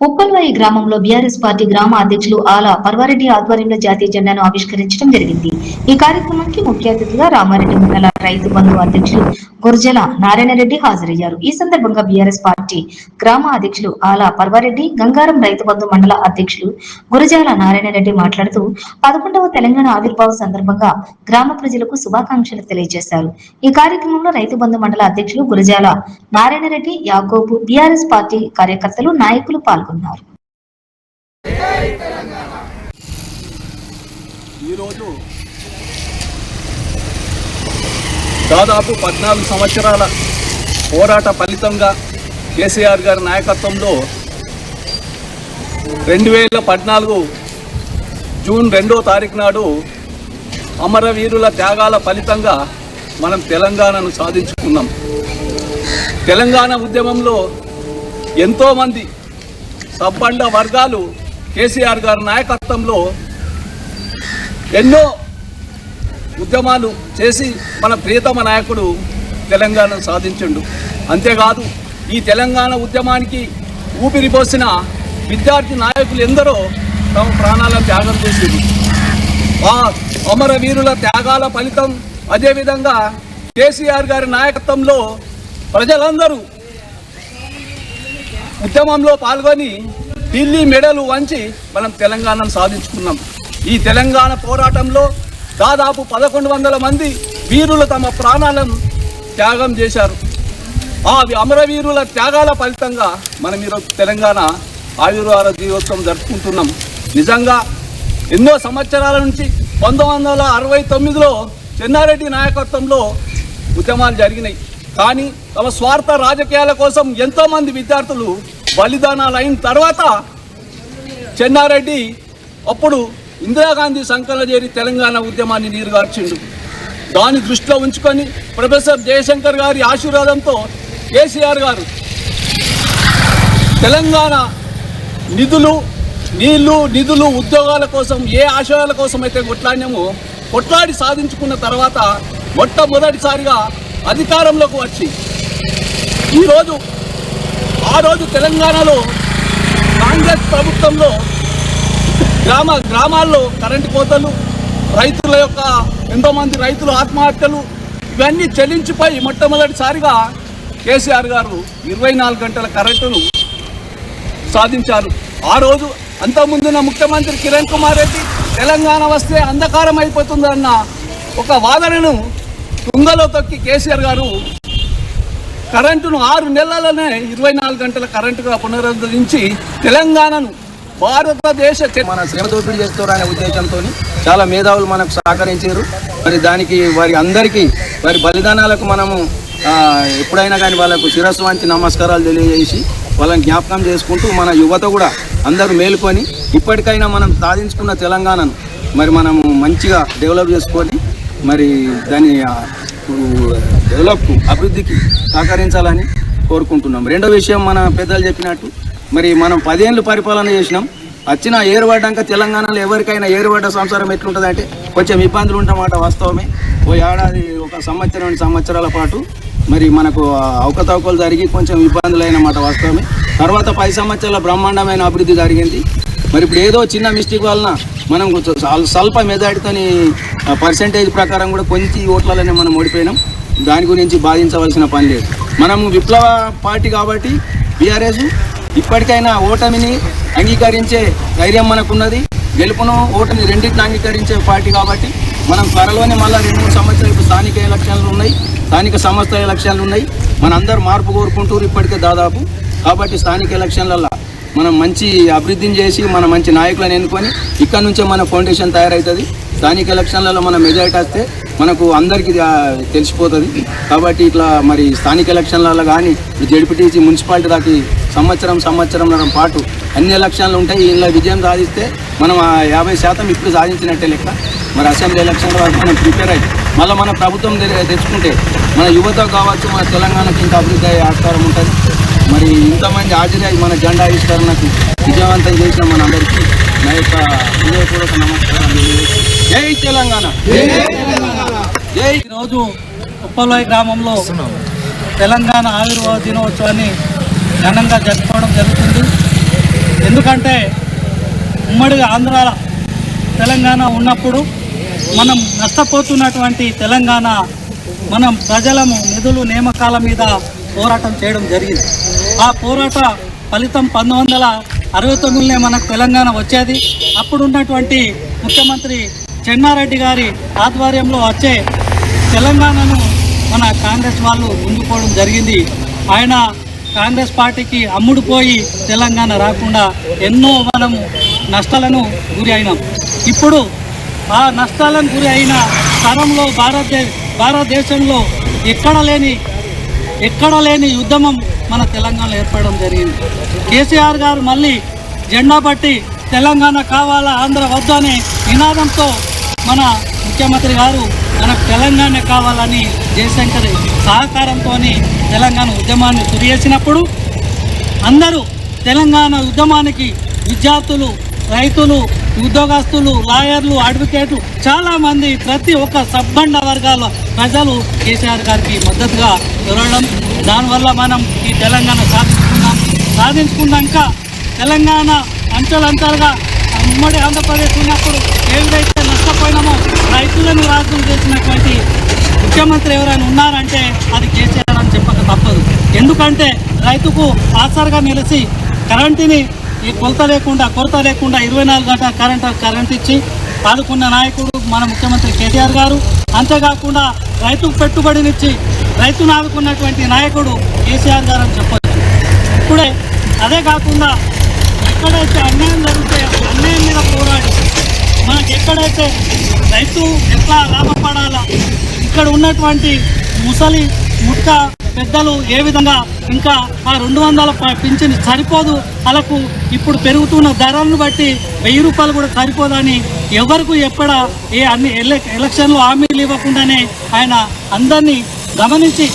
ఉప్పల్వాయి గ్రామంలో BRS party గ్రామ అధ్యక్షులు ఆల పర్వారెడ్డి ఆధ్వర్యంలో జాతీయ జెండాను ఆవిష్కరించడం జరిగింది. ఈ కార్యక్రమానికి ముఖ్య అతిథిగా రామారెడ్డి మండల రైతు బంధు అధ్యక్షులు గురజాల నారాయణరెడ్డి హాజరయ్యారు. ఈ సందర్భంగా బీఆర్ఎస్ పార్టీ గ్రామ అధ్యక్షులు ఆల పర్వారెడ్డి, గంగారం రైతు బంధు మండల అధ్యక్షులు గురజాల నారాయణరెడ్డి మాట్లాడుతూ 11వ తెలంగాణ ఆవిర్భావ సందర్భంగా గ్రామ ప్రజలకు శుభాకాంక్షలు తెలియజేశారు. ఈ కార్యక్రమంలో రైతు బంధు మండల అధ్యక్షులు గురజాల నారాయణరెడ్డి, యాకోబు, బీఆర్ఎస్ పార్టీ కార్యకర్తలు, నాయకులు పాల్గొన్నారు. ఈరోజు దాదాపు 14 సంవత్సరాల పోరాట ఫలితంగా కేసీఆర్ గారి నాయకత్వంలో 2014 జూన్ 2వ తారీఖు నాడు అమరవీరుల త్యాగాల ఫలితంగా మనం తెలంగాణను సాధించుకున్నాం. తెలంగాణ ఉద్యమంలో ఎంతోమంది సబ్బండ వర్గాలు కేసీఆర్ గారి నాయకత్వంలో ఎన్నో ఉద్యమాలు చేసి మన ప్రియతమ నాయకుడు తెలంగాణను సాధించిండు. అంతేకాదు ఈ తెలంగాణ ఉద్యమానికి ఊపిరి పోసిన విద్యార్థి నాయకులు ఎందరో తమ ప్రాణాలను త్యాగం చేసింది. ఆ అమరవీరుల త్యాగాల ఫలితం, అదేవిధంగా కేసీఆర్ గారి నాయకత్వంలో ప్రజలందరూ ఉద్యమంలో పాల్గొని ఢిల్లీ మెడలు వంచి మనం తెలంగాణను సాధించుకున్నాం. ఈ తెలంగాణ పోరాటంలో దాదాపు 1100 మంది వీరులు తమ ప్రాణాలను త్యాగం చేశారు. ఆ అమరవీరుల త్యాగాల ఫలితంగా మనం ఈరోజు తెలంగాణ ఆవిర్భావ దినోత్సవం జరుపుకుంటున్నాం. నిజంగా ఎన్నో సంవత్సరాల నుంచి 1969లో చెన్నారెడ్డి నాయకత్వంలో ఉద్యమాలు జరిగినాయి. కానీ తమ స్వార్థ రాజకీయాల కోసం ఎంతోమంది విద్యార్థులు బలిదానాలు అయిన తర్వాత చెన్నారెడ్డి అప్పుడు ఇందిరాగాంధీ సంకలనం చేరి తెలంగాణ ఉద్యమాన్ని నీరుగార్చిండు. దాన్ని దృష్టిలో ఉంచుకొని ప్రొఫెసర్ జయశంకర్ గారి ఆశీర్వాదంతో కేసీఆర్ గారు తెలంగాణ నిధులు ఉద్యోగాల కోసం ఏ ఆశయాల కోసం అయితే కొట్లాడి సాధించుకున్న తర్వాత మొట్టమొదటిసారిగా అధికారంలోకి వచ్చి ఆ రోజు తెలంగాణలో కాంగ్రెస్ ప్రభుత్వంలో గ్రామాల్లో కరెంటు కోతలు, రైతుల యొక్క ఎంతోమంది రైతులు ఆత్మహత్యలు, ఇవన్నీ చెల్లించిపోయి మొట్టమొదటిసారిగా కేసీఆర్ గారు 24 గంటల కరెంటును సాధించారు. ఆ రోజు అంతకుముందున్న ముఖ్యమంత్రి కిరణ్ కుమార్ రెడ్డి తెలంగాణ వస్తే అంధకారం అయిపోతుందన్న ఒక వాదనను తుంగలో తొక్కి కేసీఆర్ గారు కరెంటును 6 నెలలనే 24 గంటల కరెంటుగా పునరుద్ధరించి తెలంగాణను భారతదేశ మన శ్రమ దోపిడీ చేస్తారనే ఉద్దేశంతో చాలా మేధావులు మనకు సహకరించారు. మరి దానికి వారి బలిదానాలకు మనము ఎప్పుడైనా కానీ వాళ్ళకు శిరస్సు వంచి నమస్కారాలు తెలియజేసి వాళ్ళని జ్ఞాపకం చేసుకుంటూ మన యువత కూడా అందరూ మేలుకొని ఇప్పటికైనా మనం సాధించుకున్న తెలంగాణను మరి మనము మంచిగా డెవలప్ చేసుకొని మరి దాని అభివృద్ధికి సహకరించాలని కోరుకుంటున్నాం. రెండో విషయం, మన పెద్దలు చెప్పినట్టు మరి మనం 10 ఏళ్ళు పరిపాలన చేసినాం. వచ్చిన ఏరుపడ్డాక తెలంగాణలో ఎవరికైనా ఏరుపడ్డ సంసారం ఎట్లుంటుంది అంటే కొంచెం ఇబ్బందులు ఉంటామాట వాస్తవమే. ఒక సంవత్సరం 2 సంవత్సరాల పాటు మరి మనకు అవకతవకలు జరిగి కొంచెం ఇబ్బందులు అయినమాట వాస్తవమే. తర్వాత 10 సంవత్సరాల బ్రహ్మాండమైన అభివృద్ధి జరిగింది. మరి ఇప్పుడు ఏదో చిన్న మిస్టేక్ వలన మనం స్వల్ప మెజారిటీతోని పర్సెంటేజ్ ప్రకారం కూడా కొంచెం ఓట్లలోనే మనం ఓడిపోయినాం. దాని గురించి బాధించవలసిన పని లేదు. మనము విప్లవ పార్టీ కాబట్టి బీఆర్ఎస్ ఇప్పటికైనా ఓటమిని అంగీకరించే ధైర్యం మనకున్నది. గెలుపును ఓటమి రెండింటిని అంగీకరించే పార్టీ కాబట్టి మనం త్వరలోనే మళ్ళీ 2-3 సంవత్సరాలు ఇప్పుడు స్థానిక ఎలక్షన్లు ఉన్నాయి, స్థానిక సంస్థ ఎలక్షన్లు ఉన్నాయి. మనందరూ మార్పు కోరుకుంటారు ఇప్పటికే దాదాపు. కాబట్టి స్థానిక ఎలక్షన్లలో మనం మంచి అభివృద్ధిని చేసి మన మంచి నాయకులను ఎన్నుకొని ఇక్కడ నుంచే మన ఫౌండేషన్ తయారవుతుంది. స్థానిక ఎలక్షన్లలో మన మెజారిటీ వస్తే మనకు అందరికీ తెలిసిపోతుంది. కాబట్టి ఇట్లా మరి స్థానిక ఎలక్షన్లలో కానీ జడ్పీటీసీ మున్సిపాలిటీ దాకా సంవత్సరం పాటు అన్ని ఎలక్షన్లు ఉంటాయి. ఇందులో విజయం సాధిస్తే మనం 50% ఇప్పుడు సాధించినట్టే లెక్క. మరి అసెంబ్లీ ఎలక్షన్ల వరకు మనం ప్రిపేర్ అయ్యి మళ్ళీ మన ప్రభుత్వం తెచ్చుకుంటే మన యువత కావచ్చు, మన తెలంగాణకి ఇంకా అభివృద్ధి అయ్యే ఆస్కారం ఉంటుంది. మరి ఇంతమంది హాజరై మన జెండా ఆవిష్కరణకు విజయవంతం చేసిన మన అందరికీ నా యొక్క హృదయపూర్వక నమస్కారం. జై తెలంగాణ. ఈరోజు ఉప్పల్వాయి గ్రామంలో తెలంగాణ ఆవిర్భావ దినోత్సవాన్ని ఘనంగా జరుపుకోవడం జరుగుతుంది. ఎందుకంటే ఉమ్మడి ఆంధ్ర తెలంగాణ ఉన్నప్పుడు మనం నష్టపోతున్నటువంటి తెలంగాణ మనం ప్రజలము నిధులు నియామకాల మీద పోరాటం చేయడం జరిగింది. ఆ పోరాట ఫలితం 1969 మనకు తెలంగాణ వచ్చేది. అప్పుడున్నటువంటి ముఖ్యమంత్రి చెన్నారెడ్డి గారి ఆధ్వర్యంలో వచ్చే తెలంగాణను మన కాంగ్రెస్ వాళ్ళు గుంజుకోవడం జరిగింది. ఆయన కాంగ్రెస్ పార్టీకి అమ్ముడుపోయి తెలంగాణ రాకుండా ఎన్నో మనము నష్టాలను గురి అయినాం. ఇప్పుడు ఆ నష్టాలను గురి అయిన తరంలో భారతదేశంలో ఎక్కడ లేని ఉద్యమం మన తెలంగాణలో ఏర్పడడం జరిగింది. కేసీఆర్ గారు మళ్ళీ జెండా పట్టి తెలంగాణ కావాలా, ఆంధ్ర వద్దు అనే నినాదంతో మన ముఖ్యమంత్రి గారు మనకు తెలంగాణ కావాలని జయశంకర్ సహకారంతో తెలంగాణ ఉద్యమాన్ని సురి చేసినప్పుడు అందరూ తెలంగాణ ఉద్యమానికి విద్యార్థులు, రైతులు, ఉద్యోగస్తులు, లాయర్లు, అడ్వకేట్లు చాలామంది ప్రతి ఒక్క సబ్బండ వర్గాల ప్రజలు కేసీఆర్ గారికి మద్దతుగా నిలవడం, దానివల్ల మనం ఈ తెలంగాణ సాధించుకున్నాక తెలంగాణ అంచెలంచెలుగా ఉమ్మడి ఆంధ్రప్రదేశ్ ఉన్నప్పుడు ఏ విధంగా నష్టపోయినామో రైతులను రాజులు చేసినటువంటి ముఖ్యమంత్రి ఎవరైనా ఉన్నారంటే అది కేసీఆర్ అని చెప్పక తప్పదు. ఎందుకంటే రైతుకు ఆసరగా నిలిచి కరెంటుని ఈ కొరత లేకుండా 24 గంటల కరెంట్ ఇచ్చి ఆదుకున్న నాయకుడు మన ముఖ్యమంత్రి కేసీఆర్ గారు. అంతేకాకుండా రైతుకు పెట్టుబడినిచ్చి రైతును ఆదుకున్నటువంటి నాయకుడు కేసీఆర్ గారు అని చెప్పచ్చు. ఇప్పుడే అదే కాకుండా ఎక్కడైతే అన్యాయం జరిగితే అన్యాయం మీద పోరాడి మనకు ఎక్కడైతే రైతు ఎట్లా లాభపడాలా, ఇక్కడ ఉన్నటువంటి ముసలి ముట్ట పెద్దలు ఏ విధంగా ఇంకా ఆ 200 పింఛన్ సరిపోదు, వాళ్ళకు ఇప్పుడు పెరుగుతున్న ధరలను బట్టి 1000 రూపాయలు కూడా సరిపోదని ఎవరికి అన్ని ఎలక్షన్లు హామీలు ఇవ్వకుండానే ఆయన అందరినీ గమనించి